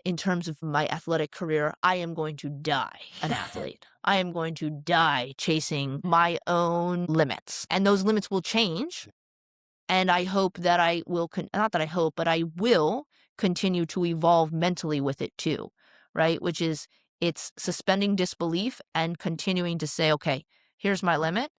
in terms of my athletic career, I am going to die an athlete. I am going to die chasing my own limits. And those limits will change. And I hope that I will, not that I hope, but I will continue to evolve mentally with it too, right? Which is, it's suspending disbelief and continuing to say, okay, here's my limit.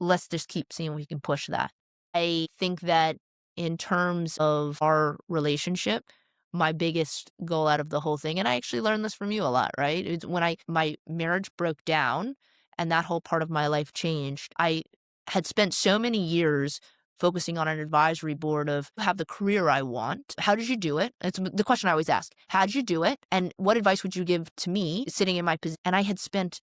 Let's just keep seeing if we can push that. I think that in terms of our relationship, my biggest goal out of the whole thing, and I actually learned this from you a lot, right? It's when my marriage broke down and that whole part of my life changed. I had spent so many years focusing on an advisory board of have the career I want. How did you do it? It's the question I always ask. How did you do it? And what advice would you give to me sitting in my position? And I had spent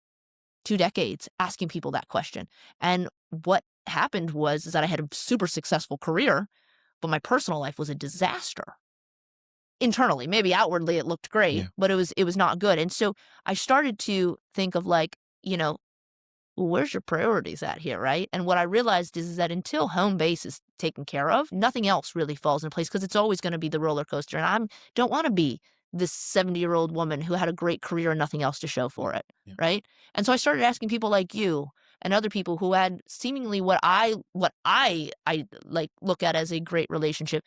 2 decades asking people that question. And what happened was is that I had a super successful career, but my personal life was a disaster. Internally, maybe outwardly it looked great, but it was not good. And so I started to think of like, well, where's your priorities at here, right? And what I realized is that until home base is taken care of, nothing else really falls in place because it's always going to be the roller coaster. And I don't want to be this 70-year-old woman who had a great career and nothing else to show for it, right? And so I started asking people like you and other people who had seemingly what I like look at as a great relationship.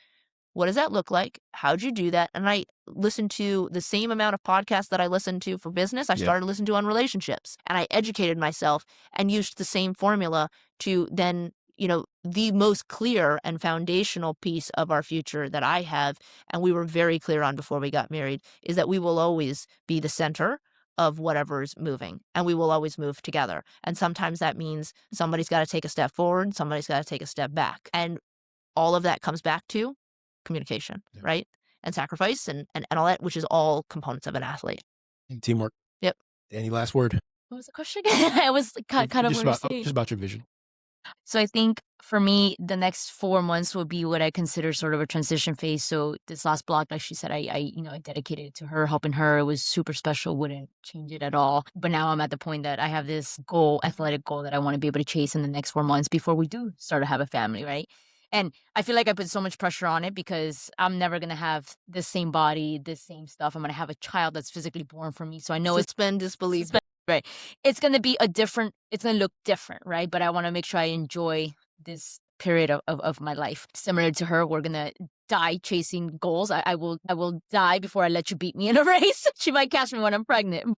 What does that look like? How'd you do that? And I listened to the same amount of podcasts that I listened to for business. I started listening to on relationships, and I educated myself and used the same formula to then, the most clear and foundational piece of our future that I have, and we were very clear on before we got married, is that we will always be the center of whatever's moving, and we will always move together. And sometimes that means somebody's got to take a step forward, somebody's got to take a step back. And all of that comes back to communication, right? And sacrifice and all that, which is all components of an athlete. And teamwork. Yep. Any last word? What was the question again? I was kind of just about your vision. So I think for me, the next 4 months will be what I consider sort of a transition phase. So this last block, like she said, I dedicated it to her, helping her. It was super special, wouldn't change it at all. But now I'm at the point that I have this goal, athletic goal that I want to be able to chase in the next 4 months before we do start to have a family, right? And I feel like I put so much pressure on it because I'm never going to have the same body, the same stuff. I'm going to have a child that's physically born from me. So I know Suspend disbelief. Right. It's going to be it's going to look different, right? But I want to make sure I enjoy this period of my life. Similar to her, we're going to die chasing goals. I will die before I let you beat me in a race. She might catch me when I'm pregnant.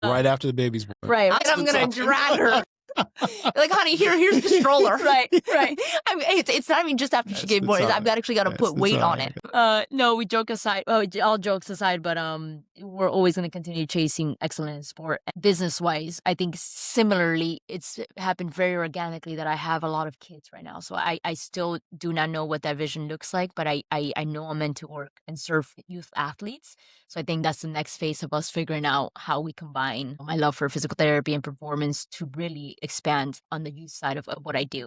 Right after the baby's born. Right. I'm going to drag her. Like, honey, here's the stroller. Right. I mean, it's not even just after she gave birth. I've actually got to put weight on it. No, we joke aside. Oh, all jokes aside, but we're always going to continue chasing excellence in sport. Business wise, I think similarly, it's happened very organically that I have a lot of kids right now. So I still do not know what that vision looks like, but I know I'm meant to work and serve youth athletes. So I think that's the next phase of us figuring out how we combine my love for physical therapy and performance to really expand on the youth side of what I do.